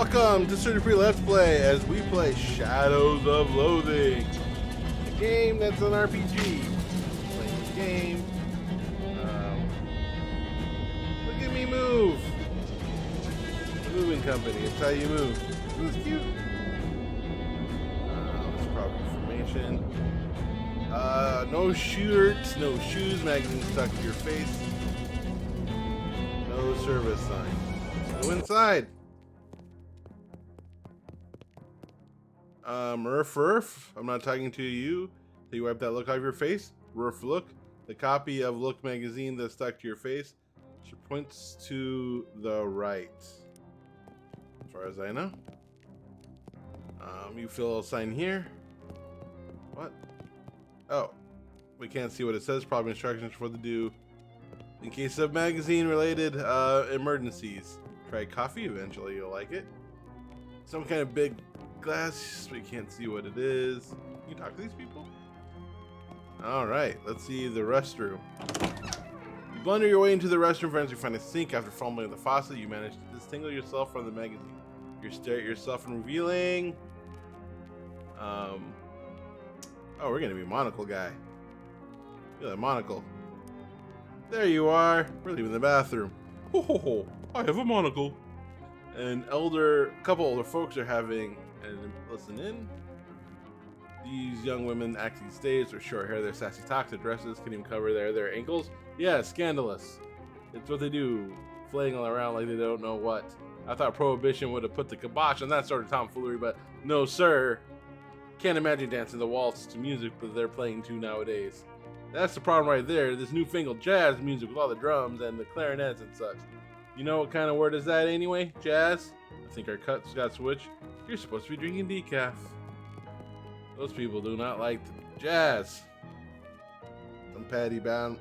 Welcome to Certified Let's Play as we play Shadows of Loathing, a game that's an RPG. Playing the game. Look at me move. The moving company. It's how you move. This is cute. It's probably information. No shirts, no shoes, magazine stuck to your face. No service sign. Go inside. Roof, I'm not talking to you. So you wipe that look off your face. Roof, look. The copy of Look magazine that's stuck to your face. She points to the right. As far as I know. You fill a sign here. What? Oh. We can't see what it says. Probably instructions for the do. In case of magazine related emergencies. Try coffee, eventually you'll like it. Some kind of big glass, we can't see what it is. Can you talk to these people? Alright, let's see the restroom. You blunder your way into the restroom, friends. You find a sink. After fumbling with the faucet, you manage to disentangle yourself from the magazine. You stare at yourself and revealing... Oh, we're gonna be monocle guy. Feel that monocle. There you are. We're leaving the bathroom. Ho ho ho, I have a monocle. Couple older folks are having and listen in. These young women acting stage with short hair, their sassy talk, their dresses can even cover their ankles. Yeah, scandalous. It's what they do, flaying all around like they don't know what. I thought Prohibition would have put the kibosh on that sort of tomfoolery, but no, sir. Can't imagine dancing the waltz to music that they're playing to nowadays. That's the problem right there. This newfangled jazz music with all the drums and the clarinets and such. You know what kind of word is that anyway? Jazz? I think our cuts got switched. You're supposed to be drinking decaf. Those people do not like the jazz. Some paddy bound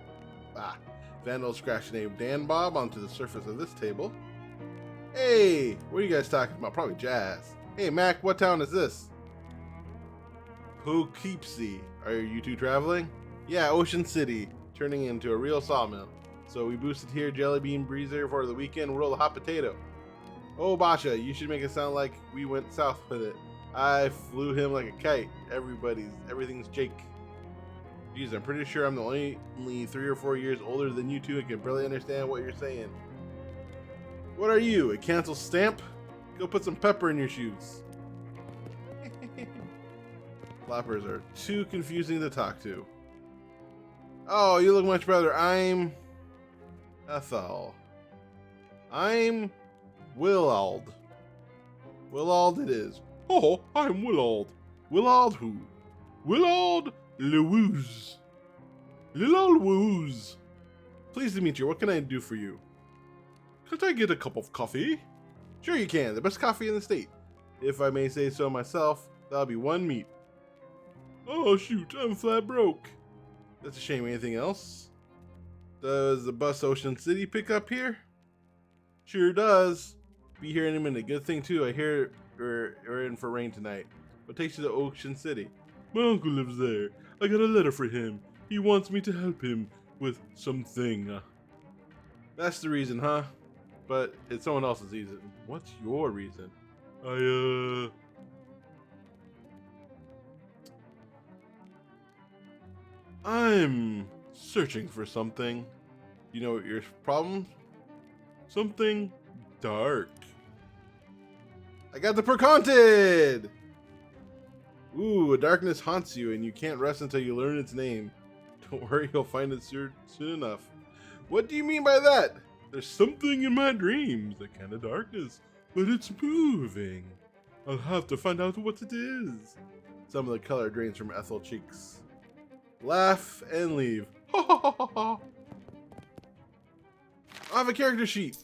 vandal scratched the name Dan Bob onto the surface of this table. Hey, what are you guys talking about? Probably jazz. Hey Mac, what town is this? Poughkeepsie. Are you two traveling? Yeah, Ocean City, turning into a real sawmill. So we boosted here, jelly bean breezer for the weekend, roll a hot potato. Oh, Basha, you should make it sound like we went south with it. I flew him like a kite. Everything's Jake. Geez, I'm pretty sure I'm the only 3 or 4 years older than you two and can barely understand what you're saying. What are you, a cancel stamp? Go put some pepper in your shoes. Flappers are too confusing to talk to. Oh, you look much better. I'm Ethel. I'm Willald. Willald it is. Oh, I'm Willald. Willald who? Willald Lewooz. Little Woos. Pleased to meet you. What can I do for you? Could I get a cup of coffee? Sure you can. The best coffee in the state. If I may say so myself, that'll be one meat. Oh shoot, I'm flat broke. That's a shame. Anything else? Does the bus Ocean City pick up here? Sure does. Be here in a minute. Good thing too. I hear we're in for rain tonight. What takes you to Ocean City? My uncle lives there. I got a letter for him. He wants me to help him with something. That's the reason, huh? But it's someone else's reason. What's your reason? I'm searching for something. You know what your problem? Something dark. I got the perconted! Ooh, a darkness haunts you and you can't rest until you learn its name. Don't worry, you'll find it soon enough. What do you mean by that? There's something in my dreams, a kind of darkness, but it's moving. I'll have to find out what it is. Some of the color drains from Ethel cheeks. Laugh and leave. Ha ha ha ha ha. I have a character sheet.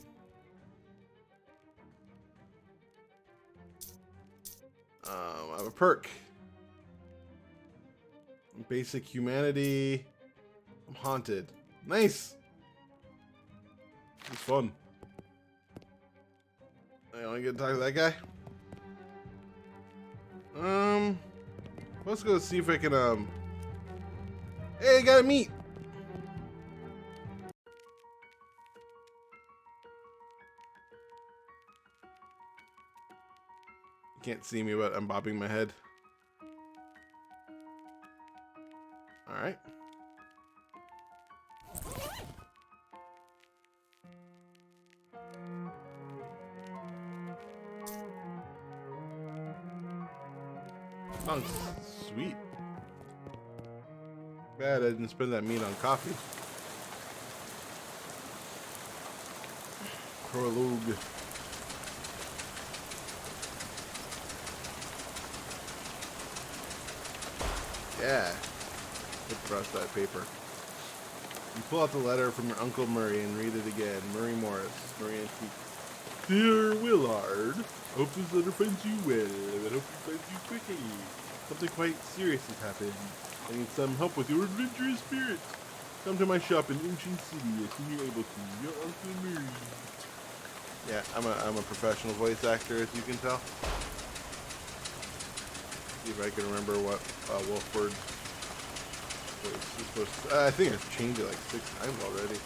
I have a perk. Basic humanity. I'm haunted. Nice. It's fun. I only get to talk to that guy. Let's go see if I can Hey, I got a meat. You can't see me, but I'm bobbing my head. Alright. Sounds sweet. Bad I didn't spend that meat on coffee. Prologue. Yeah. Let's brush that paper. You pull out the letter from your Uncle Murray and read it again. Murray Morris, Murray Antique. Dear Willard, hope this letter finds you well, and hope it finds you quickly. Something quite serious has happened. I need some help with your adventurous spirit. Come to my shop in Ocean City as soon as you're able to. Your Uncle Murray. Yeah, I'm a professional voice actor, as you can tell. See if I can remember what Wolfward was supposed to. I think I've changed it like 6 times already.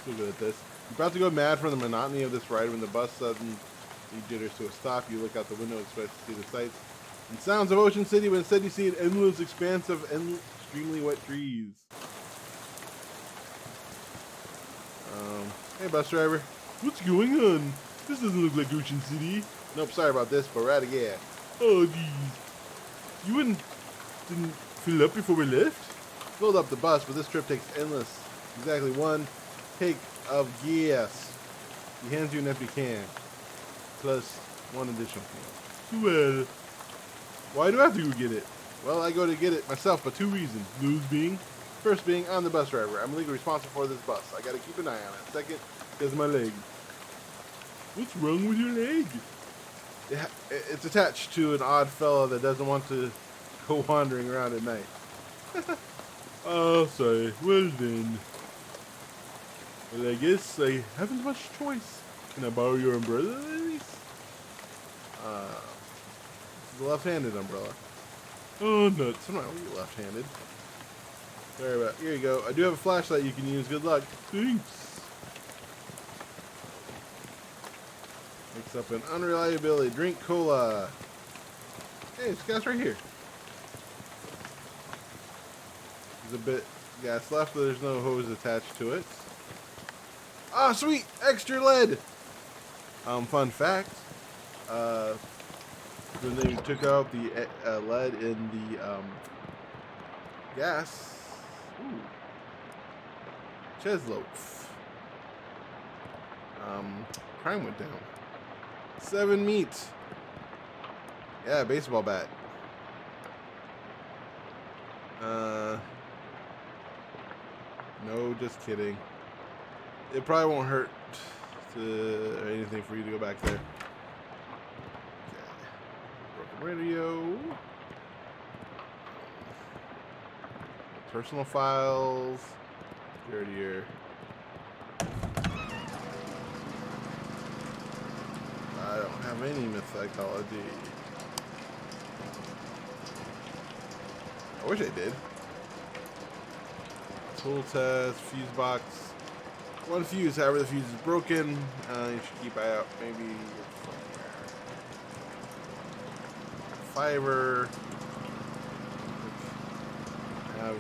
So good at this. You're about to go mad from the monotony of this ride when the bus suddenly jitters to a stop. You look out the window, expect to see the sights and sounds of Ocean City, but instead you see an endless expanse of extremely wet trees. Hey, bus driver. What's going on? This doesn't look like Ocean City. Nope, sorry about this, but right again. Oh, geez. You didn't fill up before we left? Filled up the bus, but this trip takes endless. Exactly 1 take of gas. He hands you an empty can, plus 1 additional can. Well, why do I have to go get it? Well, I go to get it myself for 2 reasons. Those being, first being, I'm the bus driver. I'm legally responsible for this bus. I gotta keep an eye on it. Second, because my leg. What's wrong with your leg? Yeah, it's attached to an odd fella that doesn't want to go wandering around at night. Oh, sorry. Well then. Well, I guess I haven't much choice. Can I borrow your umbrella, at least? This is a left-handed umbrella. Oh, nuts. I'm not really left-handed. Sorry about it. Here you go. I do have a flashlight you can use. Good luck. Thanks. Mix up an unreliability. Drink cola. Hey, it's gas right here. There's a bit of gas left, but there's no hose attached to it. Ah, sweet! Extra lead! Fun fact. When they took out the lead in the gas. Ooh. Chesloaf. Crime went down. 7 meat. Yeah, baseball bat. No, just kidding. It probably won't hurt or anything for you to go back there. Okay. Broken radio. Personal files. Dirtier. I don't have any mythology. I wish I did. Tool test, fuse box. 1 fuse, however the fuse is broken. You should keep eye out, maybe somewhere. Fiber. Have.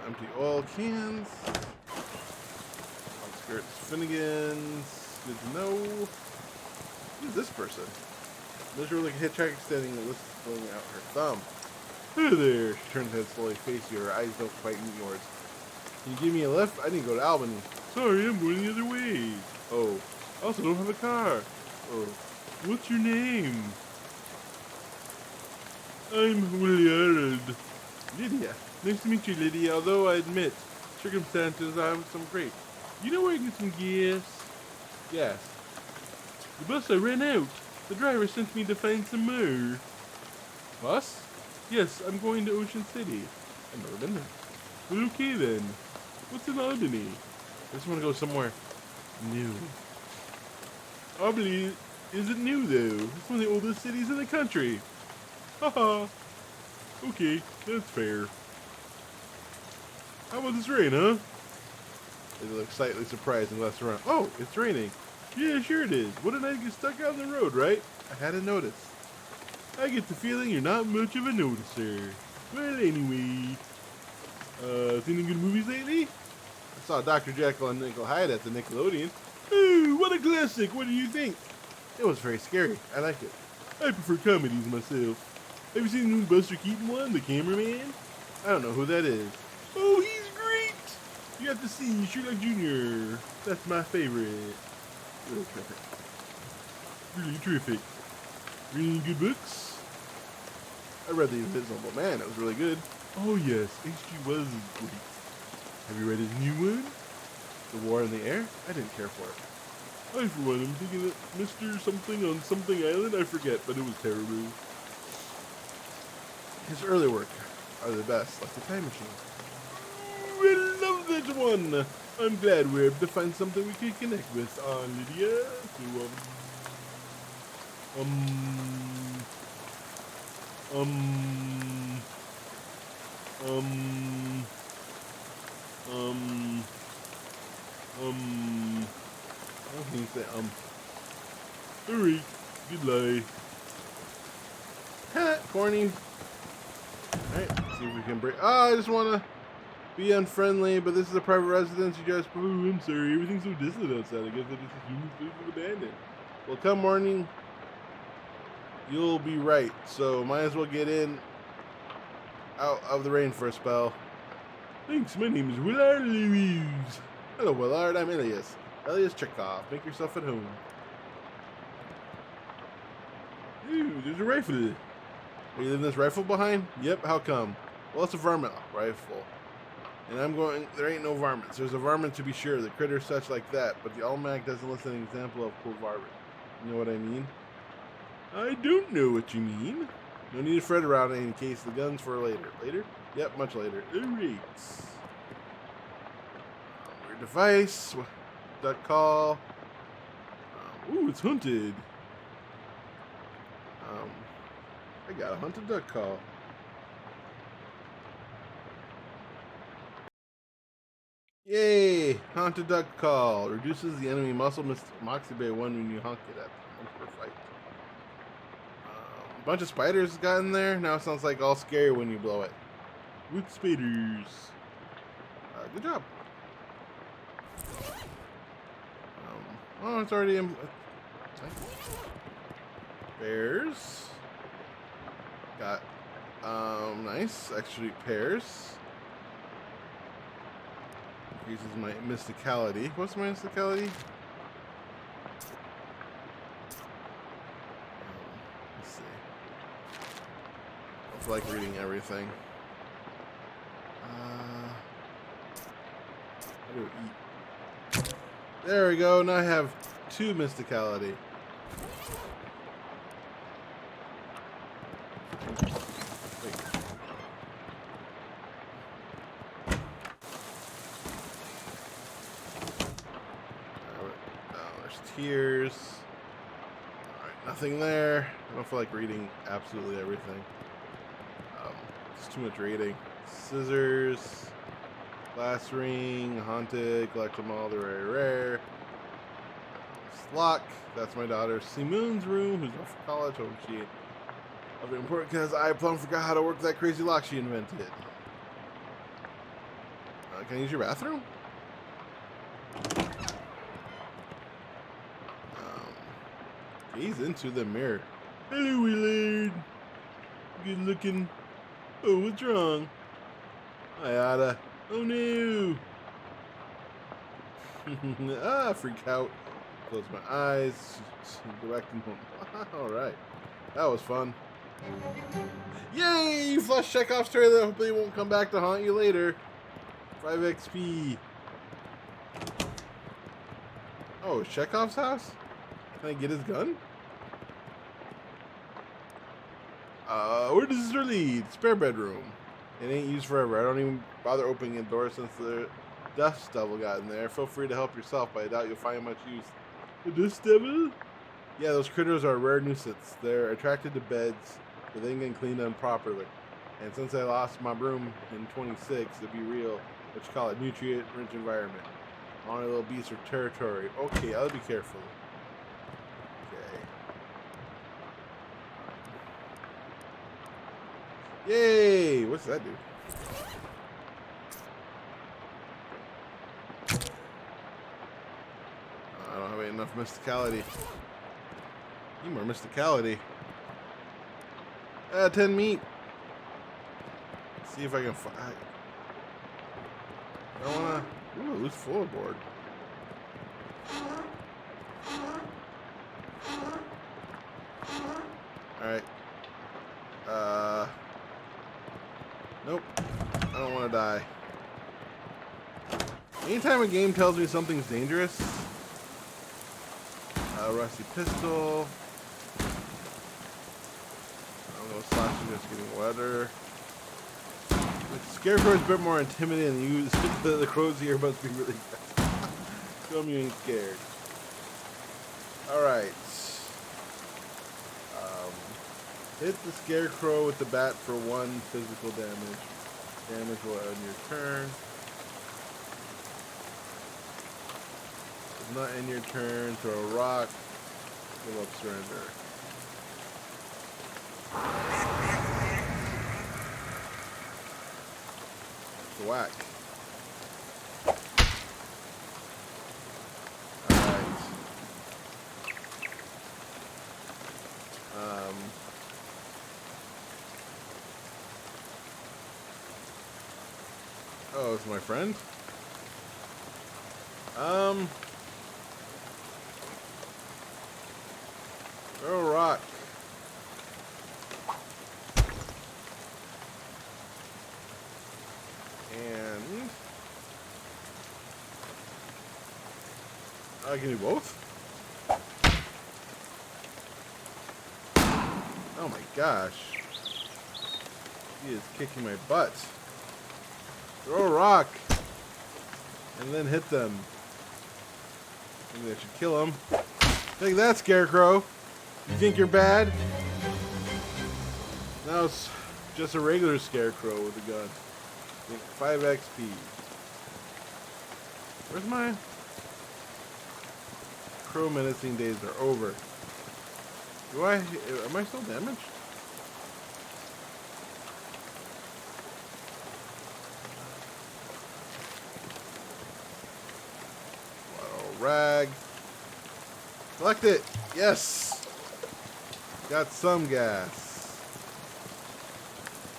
Empty oil cans. Outskirts Finnegan's. Good to know. Who is this person? Literally like a hitchhiker standing and pulling out her thumb. Hey there. She turns her head slowly, face you. Her eyes don't quite meet yours. Can you give me a lift? I need to go to Albany. Sorry, I'm going the other way. Oh. I also don't have a car. Oh. What's your name? I'm Willard. Lydia. Nice to meet you, Lydia. Although I admit, circumstances have some great. You know where I can get some gas? Gas. The bus I ran out. The driver sent me to find some more. Bus? Yes, I'm going to Ocean City. I've never been there. Well, okay then. What's in Albany? I just want to go somewhere new. Albany isn't new, though. It's one of the oldest cities in the country. Haha. Okay, that's fair. How about this rain, huh? They look slightly surprised and glance around. Oh, it's raining. Yeah, sure it is. Wouldn't I get stuck out on the road, right? I hadn't noticed. I get the feeling you're not much of a noticer. Well, anyway. Seen any good movies lately? I saw Dr. Jekyll and Nickel Hyde at the Nickelodeon. Ooh, what a classic. What do you think? It was very scary. I like it. I prefer comedies myself. Have you seen the new Buster Keaton one, The Cameraman? I don't know who that is. Oh, he's great! You have to see Sherlock Jr. That's my favorite. Really terrific. Really terrific. Reading any good books? I read The Invisible Man. It was really good. Oh yes, H.G. Wells is great. Have you read his new one? The War in the Air? I didn't care for it. I, for one, am thinking that Mr. Something on Something Island, I forget, but it was terrible. His early work are the best, like The Time Machine. I love that one! I'm glad we're able to find something we can connect with, Lydia. I don't think that, Alright, good lie. Ha, corny. Alright, see if we can break. Oh, I just want to be unfriendly, but this is a private residence. You guys, oh, I'm sorry, everything's so distant outside. I guess I just assume this place is abandoned. Well, come morning, you'll be right. So, might as well get in out of the rain for a spell. Thanks, my name is Willard Louise. Hello, Willard, I'm Elias. Elias Chekhov. Make yourself at home. Ooh, there's a rifle. Are you leaving this rifle behind? Yep, how come? Well, it's a varmint rifle. And I'm going, there ain't no varmints. There's a varmint to be sure, the critter's such like that, but the almanac doesn't list an example of cool varmint. You know what I mean? I don't know what you mean. No need to fret around it in case the gun's for later. Later? Yep, much later. Alright. Your device. Duck call. Ooh, it's hunted. I got a hunted duck call. Yay! Haunted duck call. Reduces the enemy muscle moxie by 1 when you honk it at them. Per fight. A bunch of spiders got in there. Now it sounds like all scary when you blow it. With spiders. Good job. Oh, it's already in. Bears. Got, nice. Actually, pears. Increases my mysticality. What's my mysticality? Let's see. I feel like reading everything. How do I eat? There we go. Now I have 2 mysticality. Tears. Alright, nothing there. I don't feel like reading absolutely everything. It's too much reading. Scissors. Glass ring. Haunted. Collect them all. They're very rare. Lock. That's my daughter Simoon's room, who's off for college. Oh, she ain't very important because I plumb forgot how to work that crazy lock she invented. Can I use your bathroom? Gaze into the mirror. Hello, Willard. Good looking. Oh, what's wrong? I oughta. Oh no. Freak out. Close my eyes. Directing home. Alright. That was fun. Yay! You flushed Chekhov's trailer. Hopefully it won't come back to haunt you later. 5 XP. Oh, Chekhov's house? Can I get his gun? Where does this lead? Spare bedroom. It ain't used forever. I don't even bother opening the door since the dust devil got in there. Feel free to help yourself, but I doubt you'll find much use. The dust devil? Yeah, those critters are a rare nuisance. They're attracted to beds, but they can clean them properly. And since I lost my broom in 26, to be real, what you call it, nutrient-rich environment. On a little beast or territory. Okay, I'll be careful. Okay. Yay! What's that do? I don't have enough mysticality. Need more mysticality. 10 meat. Let's see if I can find. I don't wanna. Ooh, loose floorboard. Alright. Nope. I don't want to die. Anytime a game tells me something's dangerous, rusty pistol. I don't know, slash is just getting wetter. The scarecrow is a bit more intimidating than you. The crows here must be really fast. Show me you ain't scared. Alright. Hit the scarecrow with the bat for 1 physical damage. Damage will end your turn. If not in your turn, throw a rock. Give up surrender. Whack. Alright. Oh, it's my friend? Throw a rock. And I can do both? Oh my gosh. He is kicking my butt. Throw a rock. And then hit them. Maybe I should kill him. Take that, Scarecrow. You think you're bad? Now it's just a regular Scarecrow with a gun. 5 XP. Where's my... Crow menacing days are over. Am I still damaged? Rag. Select it. Yes. Got some gas.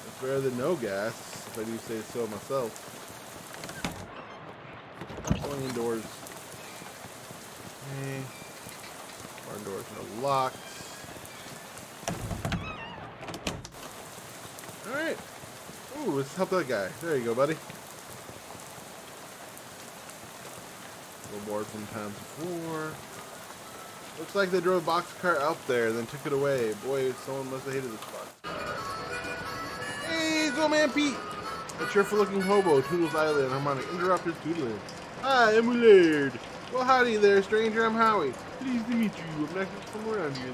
It's better than no gas, if I do say so myself. Going indoors. Okay. Barn doors are locked. Alright. Ooh, let's help that guy. There you go, buddy. Board from times before. Looks like they drove a box cart out there and then took it away. Boy, someone must have hated this box cart. Hey, it's old man Pete! A cheerful looking hobo toodles idly and harmonic interrupt his tootling. Hi, I'm Willard. Well, howdy there, stranger. I'm Howie. Pleased to meet you. I'm not from around here.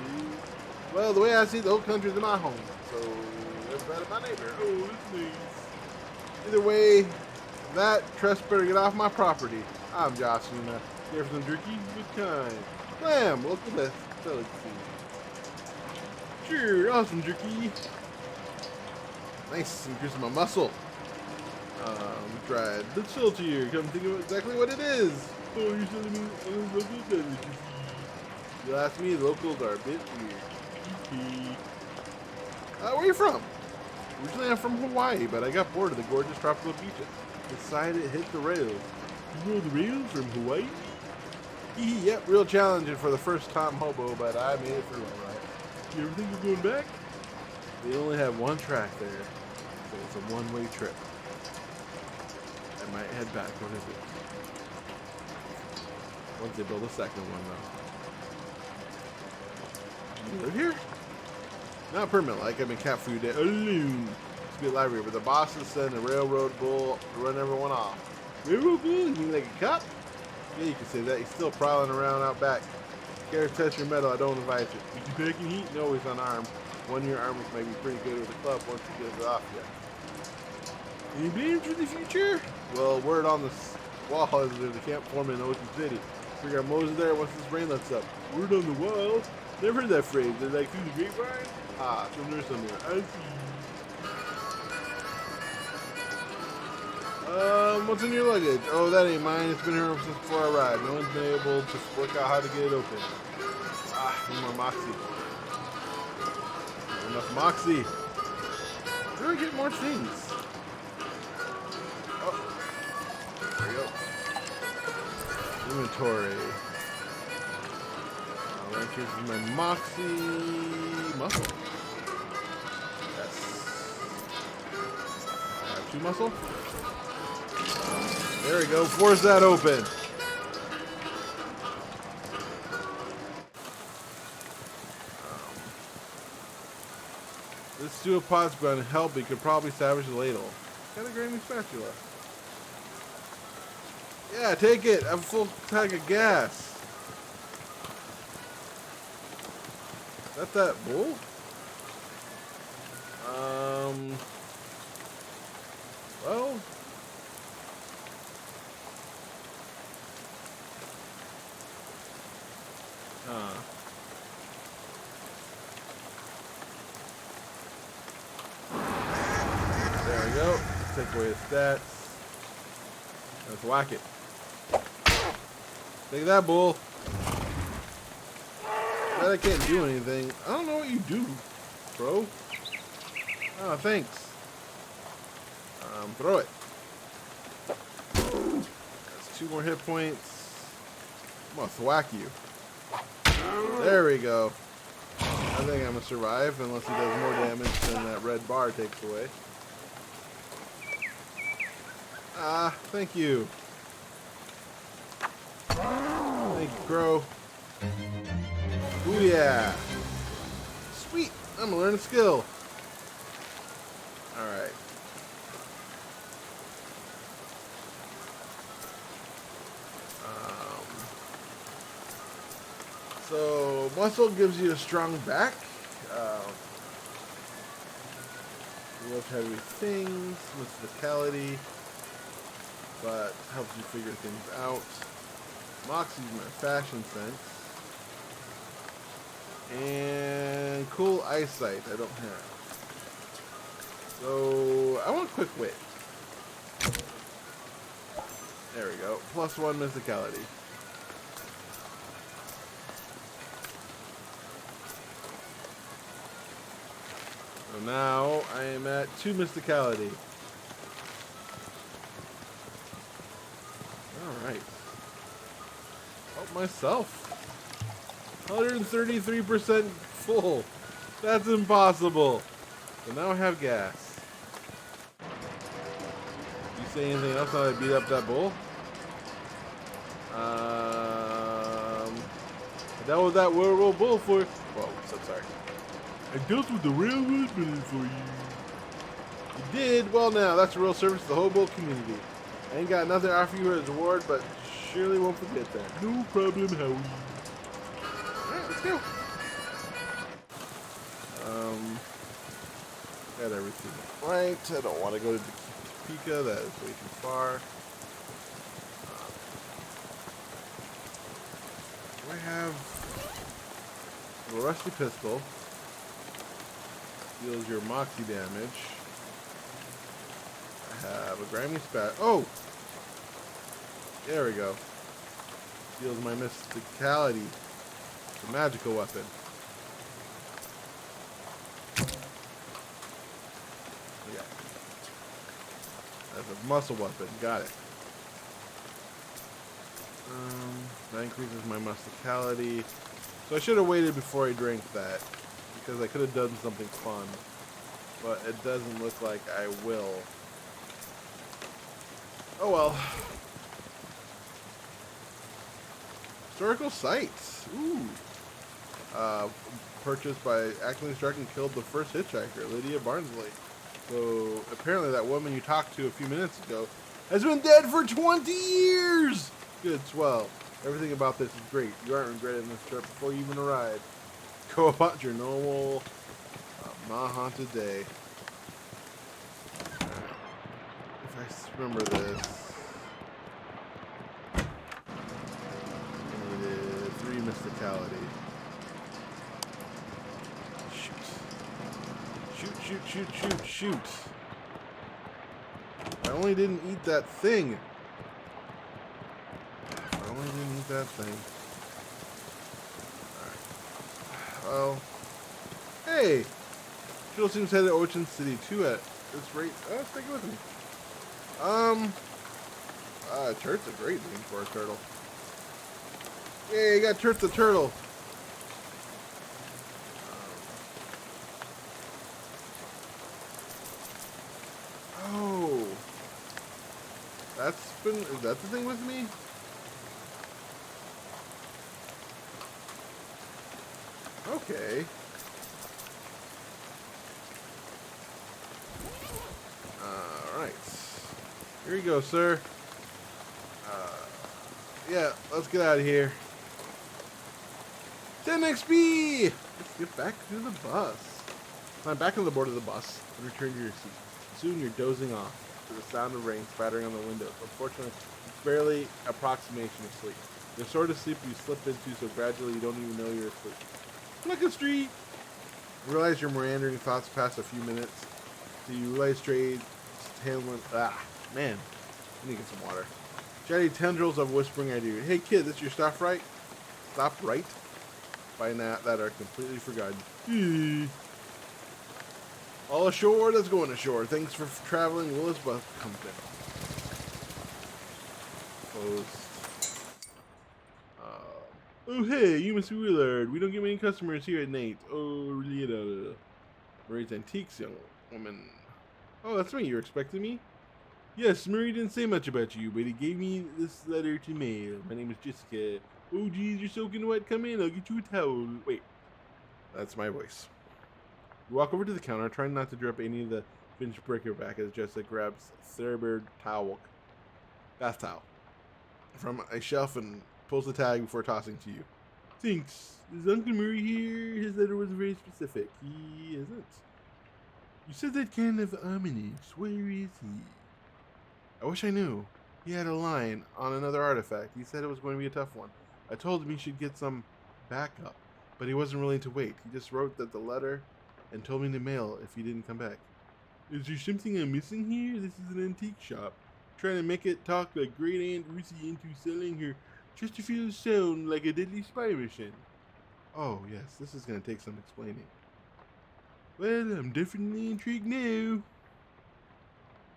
Well, the way I see the whole country's in my home, so everybody my neighbor. Oh, it's nice. Either way, that trespasser get off my property. I'm Jocelyn. Here for some jerky, good kind. Clam, local best delicacy. Sure, awesome jerky. Nice, increasing my muscle. Dried but saltier. Come think of exactly what it is. Oh, you're telling me local delicacy. You'll ask me, the locals are a bit weird. Where are you from? Originally, I'm from Hawaii, but I got bored of the gorgeous tropical beaches. Decided to hit the rails. You know the rails from Hawaii? Yep, real challenging for the first time hobo, but I made it through all right. You ever think of going back? They only have one track there, so it's a one-way trip. I might head back. What is it? Once they build a second one, though. You live here? Not permanent, like I've been capped for you day alone. Used to be a library, but the bosses send a railroad bull to run everyone off. Railroad bull? You mean like a cop? Yeah, you can say that. He's still prowling around out back. Care to test your metal? I don't advise it. Is you packing heat? No, he's unarmed. One of your arms may be pretty good with a club once he gets it off you. Any plans for the future? Well, word on the wall is there's a camp forming in Ocean City. Figure out Moses there once this rain lets up. Word on the wall? Never heard that phrase. Did like through the grapevine? Ah, somewhere. I see. What's in your luggage? Oh, that ain't mine. It's been here since before I arrived. No one's been able to work out how to get it open. Ah, need more moxie. Not enough moxie. Where do I get more things? Oh, there we go. Inventory. Right here's my moxie muscle. Yes. I have 2 muscle. There we go. Force that open. This pseudopod's going to help. He could probably salvage the ladle. Got a graving spatula. Yeah, take it. I have a full tank of gas. Is that bull? Well. There we go. Take away the stats. Let's whack it. Take that, bull. Bet I can't do anything. I don't know what you do, bro. Oh, thanks. Throw it. That's 2 more hit points. I'm gonna thwack you. There we go. I think I'm gonna survive unless he does more damage than that red bar takes away. Ah, thank you. Thank you, Crow. Ooh, yeah. Sweet. I'm gonna learn a skill. Alright. So, muscle gives you a strong back. Lift heavy things with vitality, but helps you figure things out. Moxie's my fashion sense. And cool eyesight I don't have. So, I want quick wit. There we go. +1 mysticality. So now I am at 2 mysticality. Alright. Help myself. 133% full. That's impossible. So now I have gas. You say anything else now that I beat up that bull? I dealt with that werewolf bull for... Whoa, so sorry. I dealt with the railroad bull for you. You did? Well now, that's a real service to the hobo community. I ain't got nothing to offer you as a reward, but surely won't forget that. No problem, Howie. Alright, let's go. Got everything right. I don't want to go to Topeka. That is way too far. I have a rusty pistol. Deals your moxie damage. I have a grimy spat. Oh! There we go. Deals my mysticality. It's a magical weapon. Yeah. That's a muscle weapon. Got it. That increases my mysticality. So I should have waited before I drank that, because I could have done something fun. But it doesn't look like I will. Oh well. Historical sites. Ooh. Purchased by accidentally struck and killed the first hitchhiker, Lydia Barnsley. So apparently that woman you talked to a few minutes ago has been dead for 20 years. Good, swell. Everything about this is great. You aren't regretting this trip before you even arrive. Go about your normal, haunted day. If I remember this, I needed 3 mysticality. Shoot. I only didn't eat that thing. Well, hey, Jill seems headed to Ocean City too at this rate. Let's take it with me. Turt's a great name for a turtle. Yeah, you got Turt the turtle. Oh, is that the thing with me? Okay. Alright. Here you go, sir. Yeah, let's get out of here. 10 XP! Let's get back to the bus. Climb back on the board of the bus and return to your seat. Soon you're dozing off to the sound of rain spattering on the windows. Unfortunately, it's barely approximation of sleep. The sort of sleep you slip into so gradually you don't even know you're asleep. Look at street! You realize your meandering thoughts pass a few minutes. So you realize straight handling. Man. I need to get some water. Chatty tendrils of whispering at you. Hey kid, this your stuff right? Stop right? By now that are completely forgotten. All ashore, let's go on ashore. Thanks for traveling. Willis Buckhampton. Post. Oh hey, you Mr. Willard. We don't get many customers here at night. Oh, really? Murray's Antiques, young woman. Oh, that's me. You're expecting me? Yes, Murray didn't say much about you, but he gave me this letter to mail. My name is Jessica. Oh, geez, you're soaking wet. Come in. I'll get you a towel. Wait. That's my voice. You walk over to the counter, trying not to drop any of the finished bric-a-brac as Jessica grabs a Thunderbird bath towel from a shelf and pulls the tag before tossing to you. Thanks. Is Uncle Murray here? His letter was very specific. He isn't. You said that kind of ominous. Where is he? I wish I knew. He had a line on another artifact. He said it was going to be a tough one. I told him he should get some backup, but he wasn't willing to wait. He just wrote that the letter and told me to mail if he didn't come back. Is there something I'm missing here? This is an antique shop. Trying to make it talk like Great Aunt Lucy into selling her Chesterfield sound like a deadly spy mission. Oh, yes, this is going to take some explaining. Well, I'm definitely intrigued now.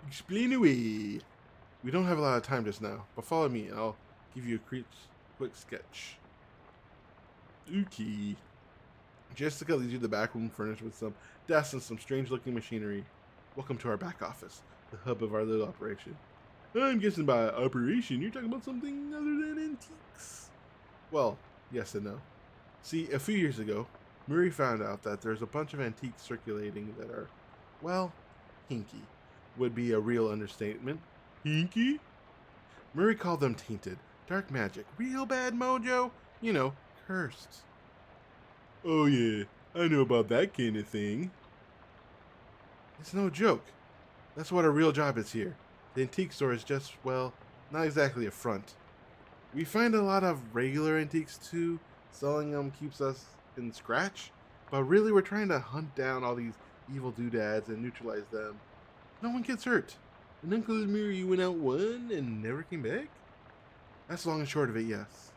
Explain away. We don't have a lot of time just now, but follow me and I'll give you a quick sketch. Okay. Jessica leads you to the back room furnished with some desks and some strange-looking machinery. Welcome to our back office, the hub of our little operation. I'm guessing by operation, you're talking about something other than antiques. Well, yes and no. See, a few years ago, Murray found out that there's a bunch of antiques circulating that are, well, hinky. Would be a real understatement. Hinky? Murray called them tainted, dark magic, real bad mojo, you know, cursed. Oh yeah, I know about that kind of thing. It's no joke. That's what our real job is here. The antique store is just, well, not exactly a front. We find a lot of regular antiques too. Selling them keeps us in scratch. But really we're trying to hunt down all these evil doodads and neutralize them. No one gets hurt. And Uncle Murray went out one and never came back? That's long and short of it, yes.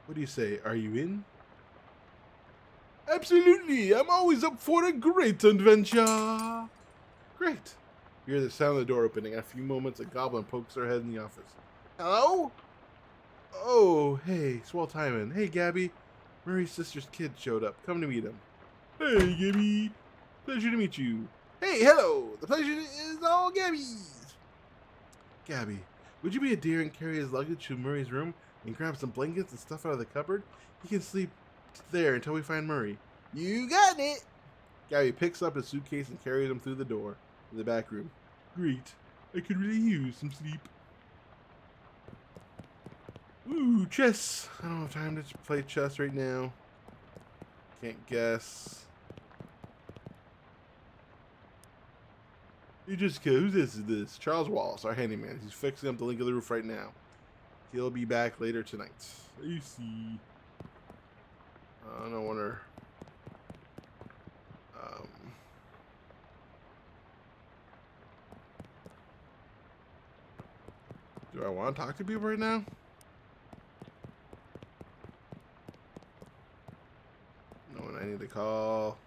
What do you say? Are you in? Absolutely! I'm always up for a great adventure! Great! You hear the sound of the door opening. In a few moments, a goblin pokes her head in the office. Hello? Oh, hey, swell timing. Hey, Gabby. Murray's sister's kid showed up. Come to meet him. Hey, Gabby. Pleasure to meet you. Hey, hello. The pleasure is all Gabby's. Gabby, would you be a dear and carry his luggage to Murray's room and grab some blankets and stuff out of the cupboard? He can sleep there until we find Murray. You got it. Gabby picks up his suitcase and carries him through the door to the back room. Great. I could really use some sleep. Ooh, chess. I don't have time to play chess right now. Can't guess. You just who's this? Is this Charles Wallace, our handyman? He's fixing up the link of the roof right now. He'll be back later tonight. You see. I don't wonder. Do I want to talk to people right now? No one I need to call.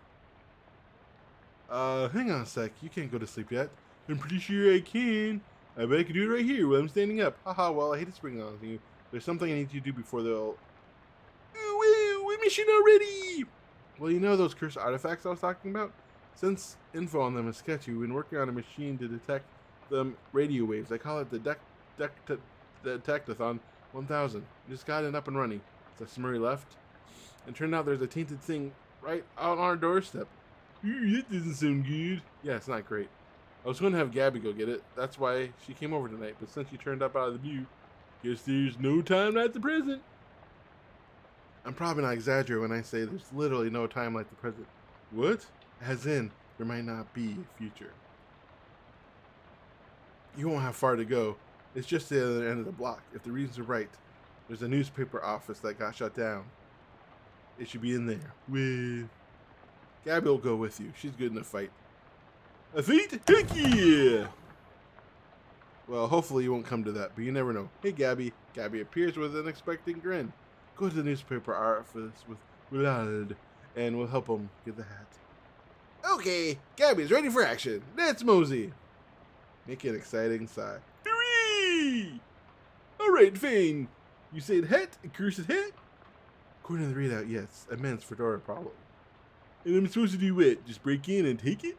Hang on a sec. You can't go to sleep yet. I'm pretty sure I can. I bet I can do it right here while I'm standing up. Haha, well, I hate to spring on you. There's something I need you to do before they'll... Ooh, mission already! Well, you know those cursed artifacts I was talking about? Since info on them is sketchy, we've been working on a machine to detect them radio waves. I call it the Detectathon 1000. Just got it up and running. So Smurry left. And turned out there's a tainted thing right out on our doorstep. Ooh, that doesn't sound good. Yeah, it's not great. I was going to have Gabby go get it. That's why she came over tonight. But since she turned up out of the blue, guess there's no time like the present. I'm probably not exaggerating when I say there's literally no time like the present. What? As in, there might not be a future. You won't have far to go. It's just the other end of the block. If the reasons are right, there's a newspaper office that got shut down. It should be in there. With Gabby will go with you. She's good in a fight. A fight? Heck yeah! Well, hopefully you won't come to that, but you never know. Hey, Gabby. Gabby appears with an expectant grin. Go to the newspaper office with Willard, and we'll help him get the hat. Okay, Gabby's ready for action. Let's mosey. Make an exciting sigh. Hooray! All right, Fane. You said hat, a cursed hat? According to the readout, yes, immense Fedora problem. And I'm supposed to do what? Just break in and take it?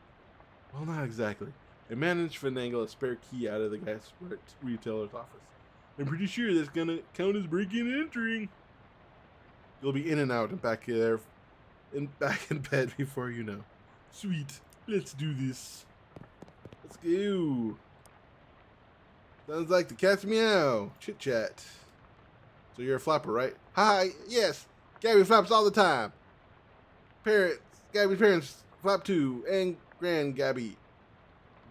Well, not exactly. I managed to finagle a spare key out of the gas retailer's office. I'm pretty sure that's gonna count as breaking and entering. You'll be in and out and back there, back in bed before you know. Sweet. Let's do this. Let's go. Sounds like the cat's meow. Chit chat. So you're a flapper, right? Hi. Yes. Gabby flaps all the time. Gabby's parents flap too, and Grand Gabby.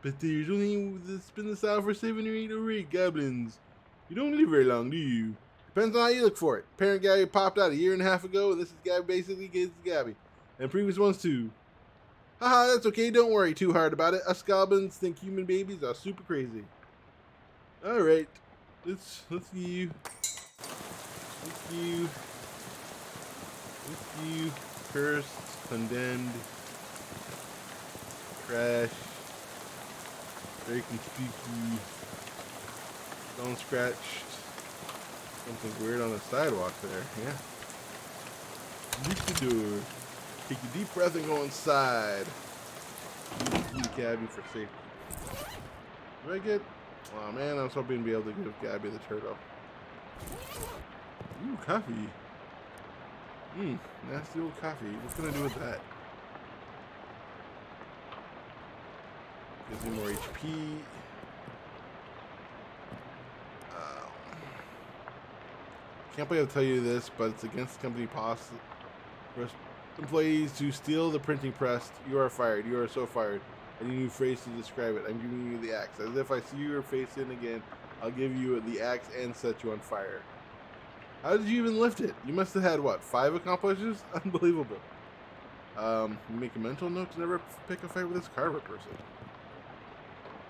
But there's only that's been the style for 7 or 8 goblins. You don't live very long, do you? Depends on how you look for it. Parent Gabby popped out a year and a half ago, and this is Gabby basically gets Gabby. And previous ones too. Haha, that's okay, don't worry too hard about it. Us goblins think human babies are super crazy. Alright. Let's you. Let's you. Cursed, condemned, trash, very spooky, stone scratched, something weird on the sidewalk there, yeah. Leave the door, take a deep breath and go inside. Use the Gabby for safety. Do I get, oh man, I was hoping to be able to give Gabby the turtle. Ooh, coffee. Nasty old coffee. What can I do with that? Gives me more HP. Can't believe I'll tell you this, but it's against the company policy for employees to steal the printing press. You are fired. You are so fired. I need a new phrase to describe it. I'm giving you the axe. As if I see your face in again, I'll give you the axe and set you on fire. How did you even lift it? You must have had, what, 5 accomplishments? Unbelievable. You make a mental note to never pick a fight with this Carver person.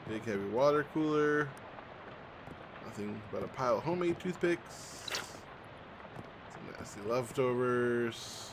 Big heavy water cooler. Nothing but a pile of homemade toothpicks. Some nasty leftovers.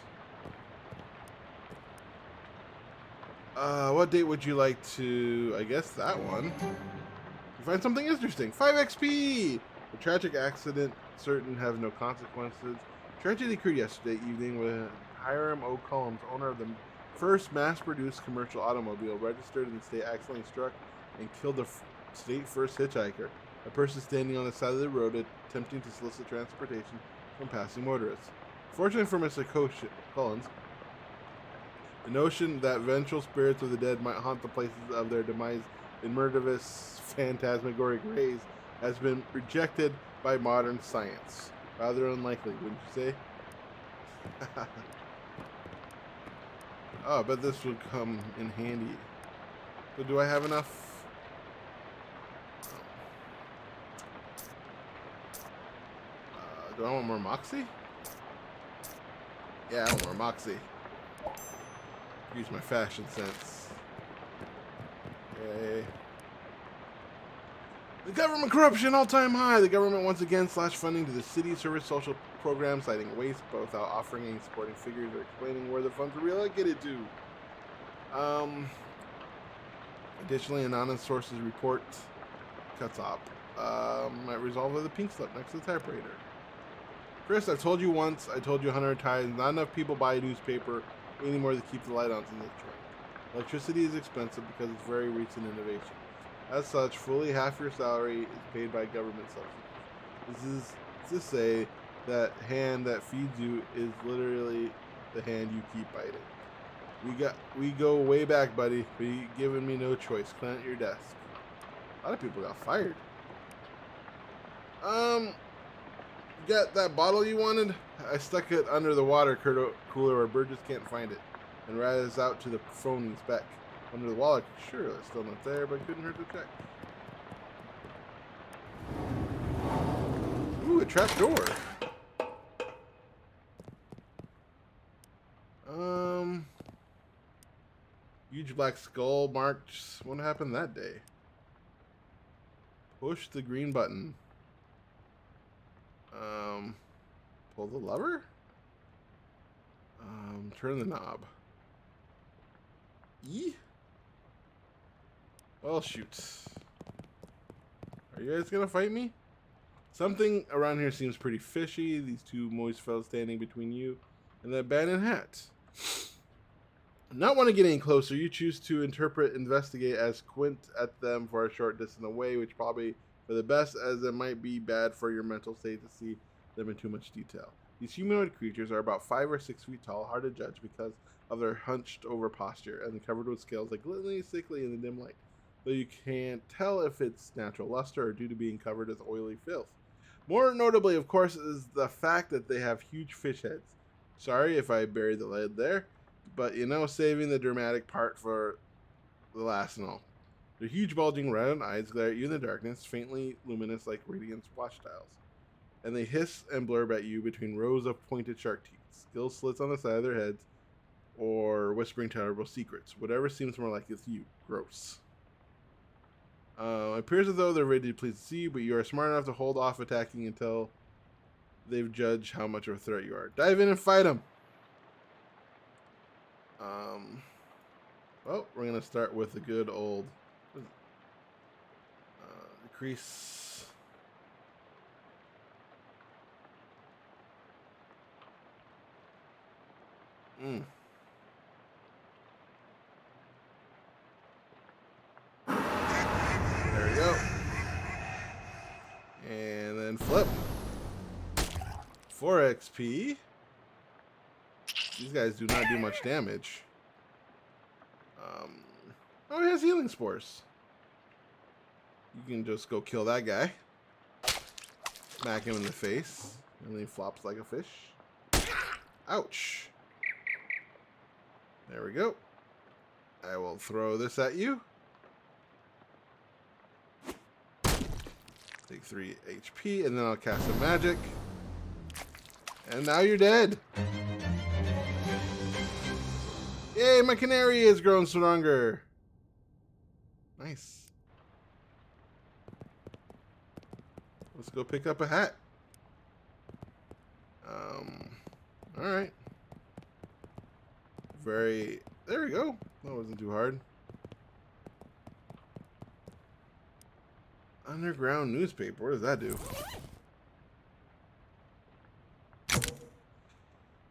What date would you like to... I guess that one. You find something interesting. 5 XP! A tragic accident, certain have no consequences. Tragedy occurred yesterday evening when Hiram O. Collins, owner of the first mass-produced commercial automobile, registered in the state, accidentally struck and killed the state first hitchhiker, a person standing on the side of the road attempting to solicit transportation from passing motorists. Fortunately for Mr. Collins, the notion that vengeful spirits of the dead might haunt the places of their demise in murderous, phantasmagoric ways has been rejected by modern science. Rather unlikely, wouldn't you say? Oh, I bet this would come in handy. So do I have enough? Do I want more Moxie? Yeah, I want more Moxie. Use my fashion sense. Yay. The government corruption all-time high. The government once again slashed funding to the city service social programs, citing waste, both without offering any supporting figures or explaining where the funds were reallocated to. Additionally, anonymous sources report cuts up. Might resolve with a pink slip next to the typewriter. Chris, I've told you once, I told you 100 times, not enough people buy a newspaper anymore to keep the light on in the train. Electricity is expensive because it's very recent innovation. As such, fully half your salary is paid by government subsidies. This is to say that hand that feeds you is literally the hand you keep biting. We go way back, buddy. But you giving me no choice. Clean out your desk. A lot of people got fired. You got that bottle you wanted? I stuck it under the water cooler where Burgess can't find it, and ratted out to the phone spec. Under the wallet, sure, it's still not there, but couldn't hurt to check. Ooh, a trap door. Huge black skull marked. What happened that day? Push the green button. Pull the lever? Turn the knob. E? Well, shoot. Are you guys gonna fight me? Something around here seems pretty fishy. These two moist fellows standing between you and the abandoned hat. Not want to get any closer, you choose to investigate as squint at them for a short distance away, which probably for the best, as it might be bad for your mental state to see them in too much detail. These humanoid creatures are about 5 or 6 feet tall, hard to judge because of their hunched over posture, and covered with scales that glisten sickly in the dim light, though you can't tell if it's natural luster or due to being covered with oily filth. More notably, of course, is the fact that they have huge fish heads. Sorry if I buried the lead there, but saving the dramatic part for the last and all. Their huge bulging round eyes glare at you in the darkness, faintly luminous like radiant watch dials. And they hiss and blurb at you between rows of pointed shark teeth, skill slits on the side of their heads, or whispering terrible secrets. Whatever seems more like it's you. Gross. It appears as though they're ready to please see you, but you are smart enough to hold off attacking until they've judged how much of a threat you are. Dive in and fight them. Well, we're going to start with the good old decrease. There we go. And then flip. 4 XP. These guys do not do much damage. Oh, he has healing spores. You can just go kill that guy. Smack him in the face. And then he flops like a fish. Ouch. There we go. I will throw this at you. Take 3 HP, and then I'll cast a magic. And now you're dead. Yay, my canary has grown stronger. Nice. Let's go pick up a hat. Alright. There we go. That wasn't too hard. Underground newspaper. What does that do?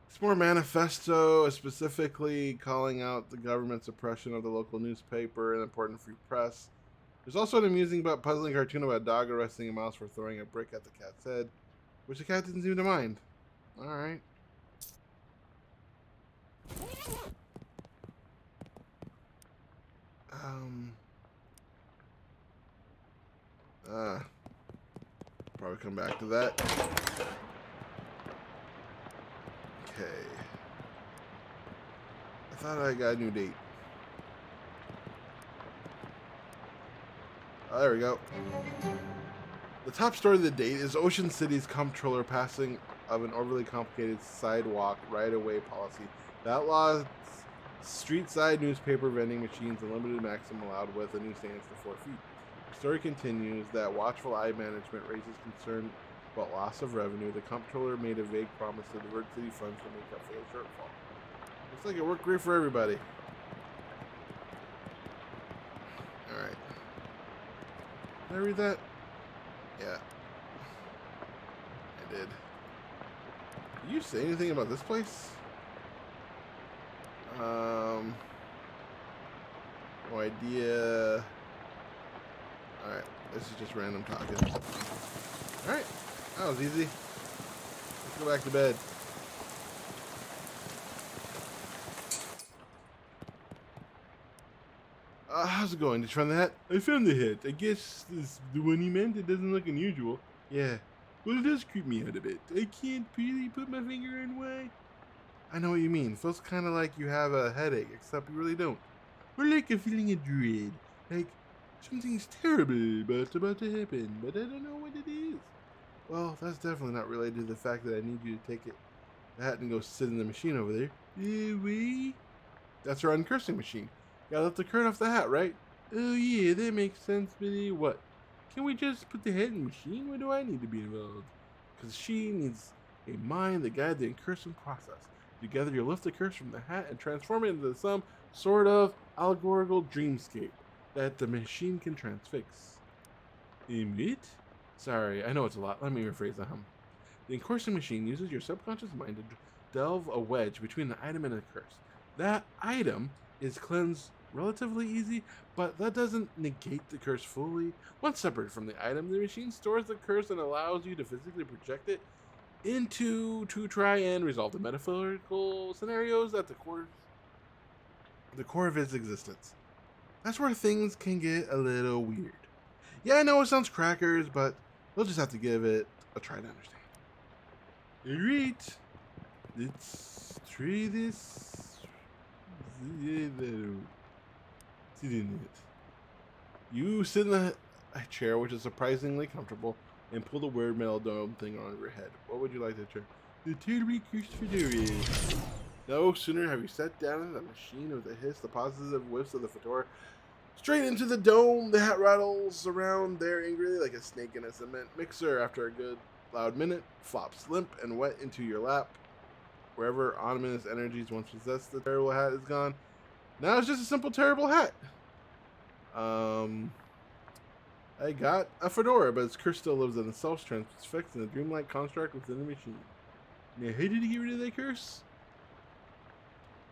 It's more manifesto, specifically calling out the government's oppression of the local newspaper and important free press. There's also an amusing but puzzling cartoon about a dog arresting a mouse for throwing a brick at the cat's head, which the cat didn't seem to mind. Alright. Probably come back to that. thought I got a new date. Oh, there we go. The top story of the date is Ocean City's comptroller passing of an overly complicated sidewalk right-of-way policy that outlaws street-side newspaper vending machines and limited maximum allowed width of newsstands to 4 feet. The story continues that watchful eye management raises concern about loss of revenue. The comptroller made a vague promise to divert city funds to make up for the shortfall. Looks like it worked great for everybody. Alright. Did I read that? Yeah. I did. Did you say anything about this place? No idea. Alright, this is just random talking. Alright, that was easy. Let's go back to bed. How's it going? Did you find the hat? I found the hat. I guess this is the one he meant. It doesn't look unusual. Yeah. Well, it does creep me out a bit. I can't really put my finger on why. I know what you mean. It feels kind of like you have a headache, except you really don't. Or like a feeling of dread. Like something's terrible about to happen, but I don't know what it is. Well, that's definitely not related to the fact that I need you to take the hat and go sit in the machine over there. We? That's our uncursing machine. Gotta let the current off the hat, right? Oh yeah, that makes sense, but what? Can we just put the hat in the machine? Why do I need to be involved? Because she needs a mind that guides the incursing process. Together you lift the curse from the hat and transform it into some sort of allegorical dreamscape that the machine can transfix. It? Sorry, I know it's a lot. Let me rephrase that. The incursing machine uses your subconscious mind to delve a wedge between the item and the curse. That item is cleansed relatively easy, but that doesn't negate the curse fully. Once separated from the item, the machine stores the curse and allows you to physically project it to try and resolve the metaphorical scenarios at the core of its existence. That's where things can get a little weird. Yeah, I know it sounds crackers, but we'll just have to give it a try to understand. Alright, let's try this. You sit in the chair, which is surprisingly comfortable, and pull the weird metal dome thing on your head. What would you like to try? The terribly cursed fedora. No sooner have you sat down in the machine with a hiss, the positive whiffs of the fedora straight into the dome. The hat rattles around there angrily like a snake in a cement mixer. After a good loud minute, flops limp and wet into your lap. Wherever ominous energies once possessed, the terrible hat is gone. Now it's just a simple terrible hat. I got a fedora, but its curse still lives in itself, transfixed in a dreamlike construct within the machine. Now, how did he get rid of that curse?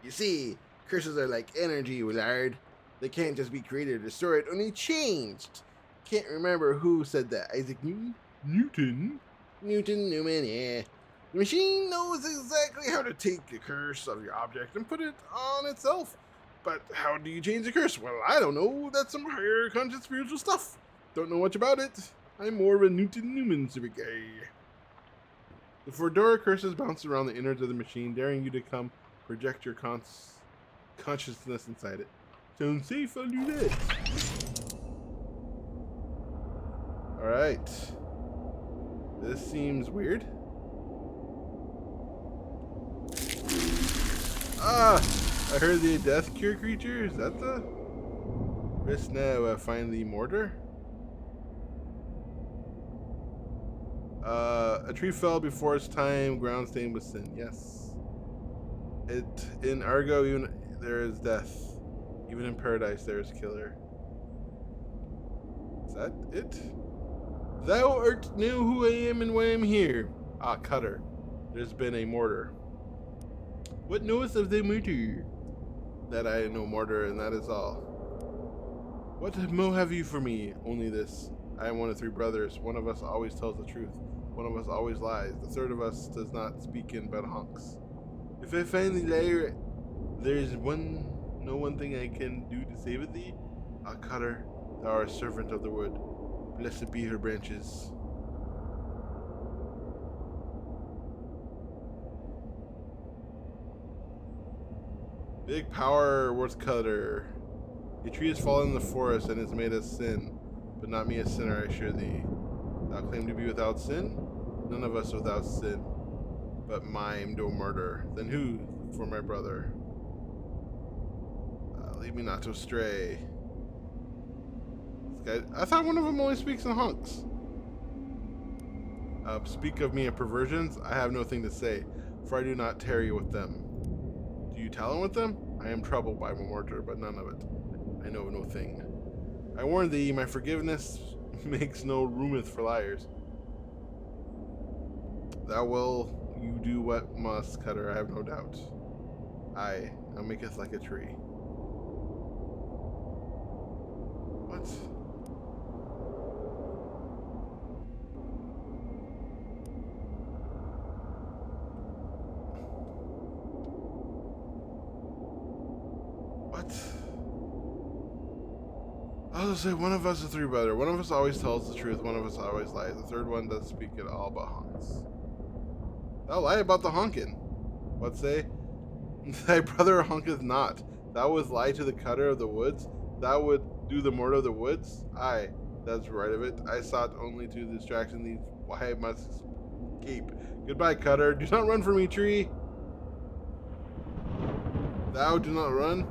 You see, curses are like energy, Willard. They can't just be created or destroyed, only changed. Can't remember who said that. Isaac Newton? Newman, yeah. The machine knows exactly how to take the curse of your object and put it on itself. But how do you change the curse? Well, I don't know. That's some higher conscious spiritual stuff. Don't know much about it. I'm more of a Newton civic guy. The fedora curses bounce around the innards of the machine, daring you to come project your consciousness inside it. Sounds safe, I'll do that. Alright. This seems weird. Ah! I heard the death cure creature. Is that the... Risk now, find the mortar. A tree fell before its time, ground stained with sin. Yes. In Argo, even there is death. Even in paradise, there is killer. Is that it? Thou art know who I am and why I am here. Ah, Cutter. There's been a mortar. What knoweth of the mortar? That I know mortar, and that is all. What mo have you for me? Only this. I am one of 3 brothers. One of us always tells the truth. One of us always lies. The third of us does not speak in but honks. If I find the liar, there is no one thing I can do to save thee. Ah, Cutter, thou art a servant of the wood. Blessed be her branches. Big power worth cutter. A tree has fallen in the forest and is made of sin, but not me a sinner, I assure thee. Thou claim to be without sin? None of us without sin, but maimed or murder. Then who for my brother? Lead me not to stray. This guy, I thought one of them only speaks in hunks. Speak of me of perversions, I have no thing to say, for I do not tarry with them. Do you tell him with them? I am troubled by mortar, but none of it. I know no thing. I warn thee, my forgiveness makes no roometh for liars. Thou will you do what must, Cutter, I have no doubt. Aye, thou maketh like a tree. What? What? I'll say one of us is three brother. One of us always tells the truth. One of us always lies. The third one does speak at all but honks. Thou lie about the honking. What say? Thy brother honketh not. Thou wouldst lie to the cutter of the woods. Thou would do the mortar of the woods. Aye, that's right of it. I sought only to distraction these. Why I must escape. Goodbye, cutter. Do not run from me, tree. Thou do not run.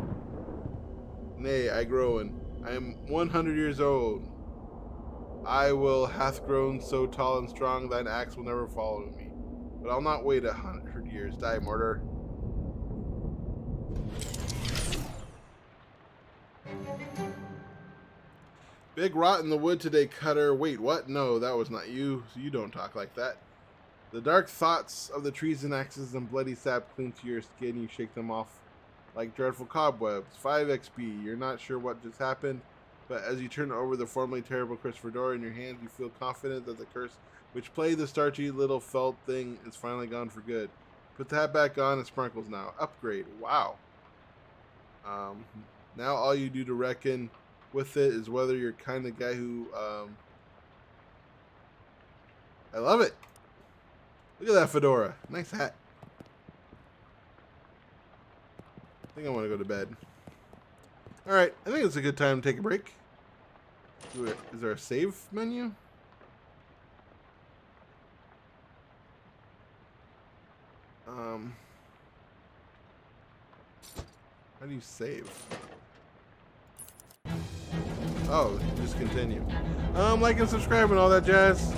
Nay, I groan. I am 100 years old. I will hath grown so tall and strong, thine axe will never follow me. But I'll not wait 100 years. Die, mortar. Big rot in the wood today, cutter. Wait, what? No, that was not you. You don't talk like that. The dark thoughts of the trees and axes and bloody sap cling to your skin. You shake them off like dreadful cobwebs. 5 XP. You're not sure what just happened, but as you turn over the formerly terrible Christopher door in your hands, you feel confident that the curse which played the starchy little felt thing is finally gone for good. Put the hat back on and sparkles now. Upgrade. Wow. Now all you do to reckon with it is whether you're kind of guy who, I love it. Look at that fedora. Nice hat. I think I want to go to bed. All right, I think it's a good time to take a break. Is there a save menu? How do you save? Oh, just continue. Like and subscribe and all that jazz.